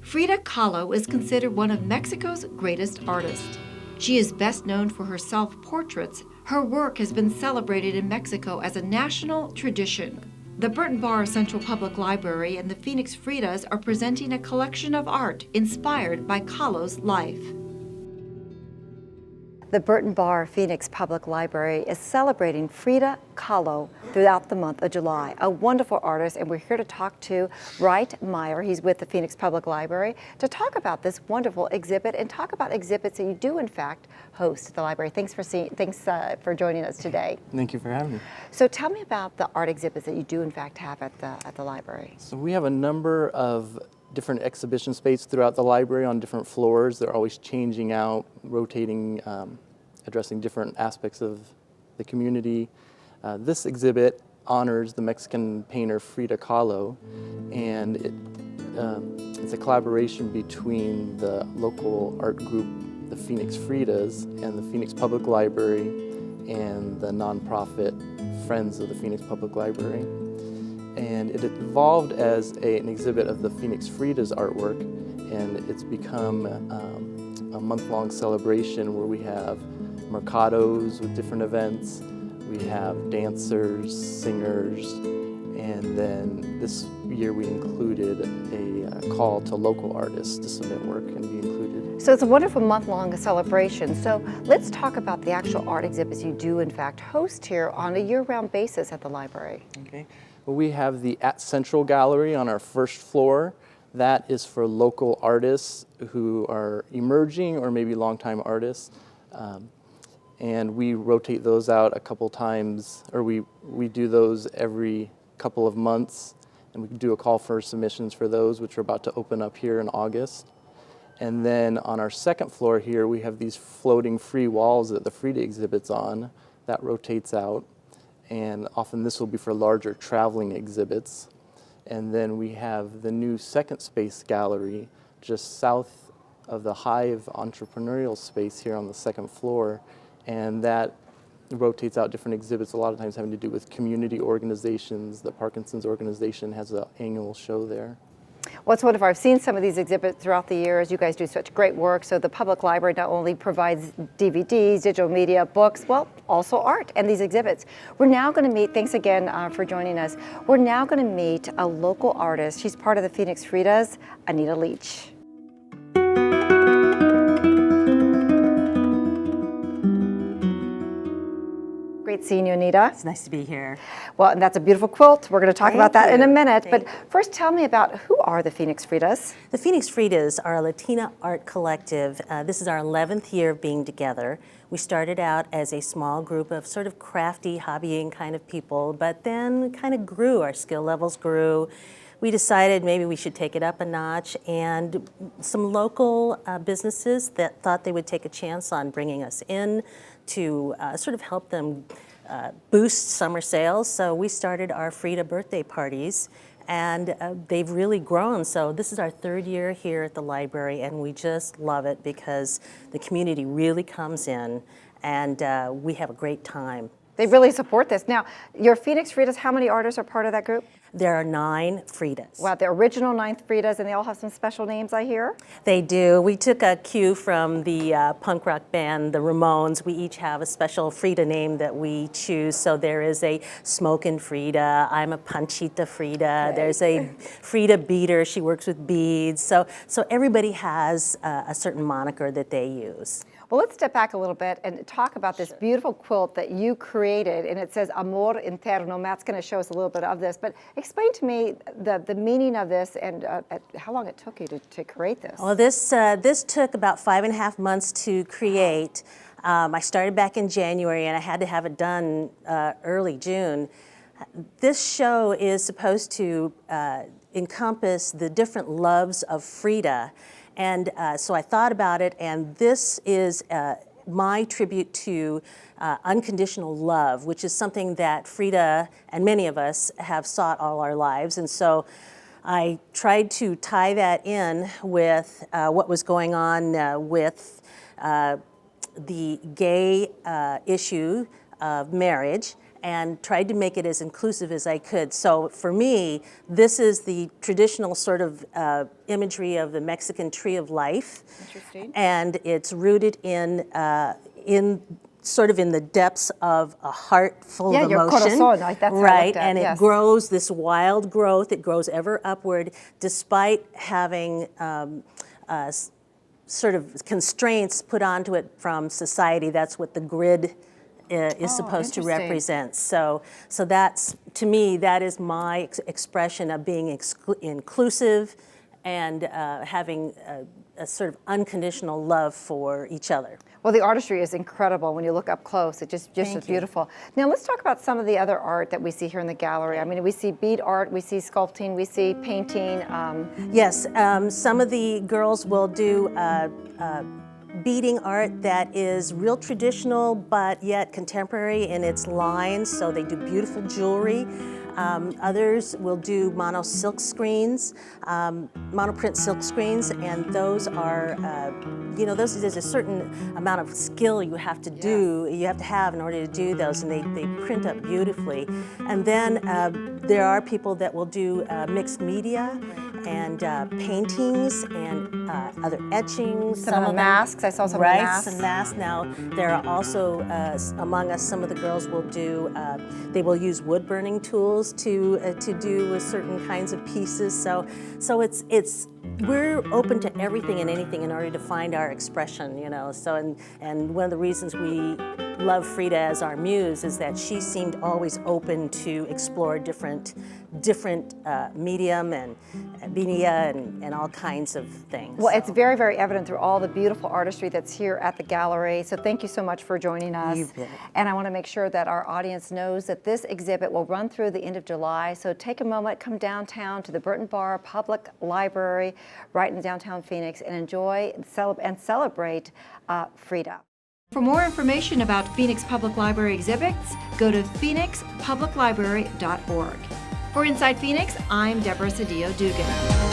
Frida Kahlo is considered one of Mexico's greatest artists. She is best known for her self-portraits. Her work has been celebrated in Mexico as a national tradition. The Burton Barr Central Public Library and the Phoenix Fridas are presenting a collection of art inspired by Kahlo's life. The Burton Barr Phoenix Public Library is celebrating Frida Kahlo throughout the month of July, a wonderful artist, and we're here to talk to Wright Meyer. He's with the Phoenix Public Library to talk about this wonderful exhibit and talk about exhibits that you do in fact host at the library. Thanks for joining us today. Thank you for having me. So tell me about the art exhibits that you do in fact have at the library. So we have a number of different exhibition spaces throughout the library on different floors. They're always changing out, rotating, addressing different aspects of the community. This exhibit honors the Mexican painter Frida Kahlo, and it's a collaboration between the local art group, the Phoenix Fridas, and the Phoenix Public Library, and the nonprofit Friends of the Phoenix Public Library. And it evolved as an exhibit of the Phoenix Fridas artwork, and it's become a month-long celebration where we have mercados with different events, we have dancers, singers, and then this year we included a call to local artists to submit work and be included. So it's a wonderful month-long celebration. So let's talk about the actual art exhibits you do in fact host here on a year-round basis at the library. Okay. Well, we have the At Central Gallery on our first floor. That is for local artists who are emerging or maybe longtime artists. And we rotate those out a couple times, or we do those every couple of months, and we do a call for submissions for those, which are about to open up here in August. And then on our second floor here, we have these floating free walls that the Frida exhibits on. That rotates out, and often this will be for larger traveling exhibits. And then we have the new second space gallery just south of the Hive entrepreneurial space here on the second floor, and that rotates out different exhibits, a lot of times having to do with community organizations. The Parkinson's organization has an annual show there. Well, it's wonderful. I've seen some of these exhibits throughout the years. You guys do such great work. So the public library not only provides DVDs, digital media, books, well, also art and these exhibits. We're now going to meet, thanks again for joining us. We're now going to meet a local artist. She's part of the Phoenix Fridas, Anita Leach. Great seeing you, Anita. It's nice to be here. Well, and that's a beautiful quilt. We're going to talk about that in a minute. But first, tell me about who are the Phoenix Fridas? The Phoenix Fridas are a Latina art collective. This is our 11th year of being together. We started out as a small group of sort of crafty, hobbying kind of people, but then kind of grew. Our skill levels grew. We decided maybe we should take it up a notch, and some local businesses that thought they would take a chance on bringing us in to sort of help them boost summer sales. So we started our Frida birthday parties, and they've really grown. So this is our third year here at the library, and we just love it because the community really comes in, and we have a great time. They really support this. Now, your Phoenix Fridas, how many artists are part of that group? There are 9 Fridas. Wow, the original 9 Fridas, and they all have some special names, I hear? They do. We took a cue from the punk rock band, the Ramones. We each have a special Frida name that we choose. So there is a Smokin' Frida, I'm a Panchita Frida, okay. There's a Frida Beater, she works with beads. So everybody has a certain moniker that they use. Well, let's step back a little bit and talk about this beautiful quilt that you created, and it says Amor Interno. Matt's going to show us a little bit of this, but explain to me the meaning of this and how long it took you to create this. Well, this took about 5.5 months to create. I started back in January, and I had to have it done early June. This show is supposed to encompass the different loves of Frida. And so I thought about it, and this is my tribute to unconditional love, which is something that Frida and many of us have sought all our lives. And so I tried to tie that in with what was going on with the gay issue of marriage, and tried to make it as inclusive as I could. So for me, this is the traditional sort of imagery of the Mexican tree of life. Interesting. And it's rooted in sort of in the depths of a heart full of your emotion. corazón, like that's how I right, looked at, and yes. it grows, this wild growth, it grows ever upward despite having sort of constraints put onto it from society. That's what the grid is supposed to interesting. represent. So that's, to me, that is my expression of being inclusive and having a sort of unconditional love for each other. Well, the artistry is incredible when you look up close. It just is beautiful. Now let's talk about some of the other art that we see here in the gallery. I mean, we see bead art, we see sculpting, we see painting. Yes, some of the girls will do beading art that is real traditional but yet contemporary in its lines, so they do beautiful jewelry. Others will do monoprint silk screens, and those are, there's a certain amount of skill you have to do, you have to have in order to do those, and they print up beautifully. And then there are people that will do mixed media and paintings and other etchings. Some of the masks, I saw some of the masks. Some masks. Now, there are also, among us, some of the girls will do, they will use wood burning tools to do with certain kinds of pieces. So we're open to everything and anything in order to find our expression, So, and one of the reasons we love Frida as our muse is that she seemed always open to explore different medium and media and all kinds of things. Well, it's very, very evident through all the beautiful artistry that's here at the gallery. So thank you so much for joining us. You bet. And I want to make sure that our audience knows that this exhibit will run through the end of July. So take a moment, come downtown to the Burton Barr Public Library right in downtown Phoenix and enjoy and celebrate Frida. For more information about Phoenix Public Library exhibits, go to phoenixpubliclibrary.org. For Inside Phoenix, I'm Deborah Sedillo Dugan.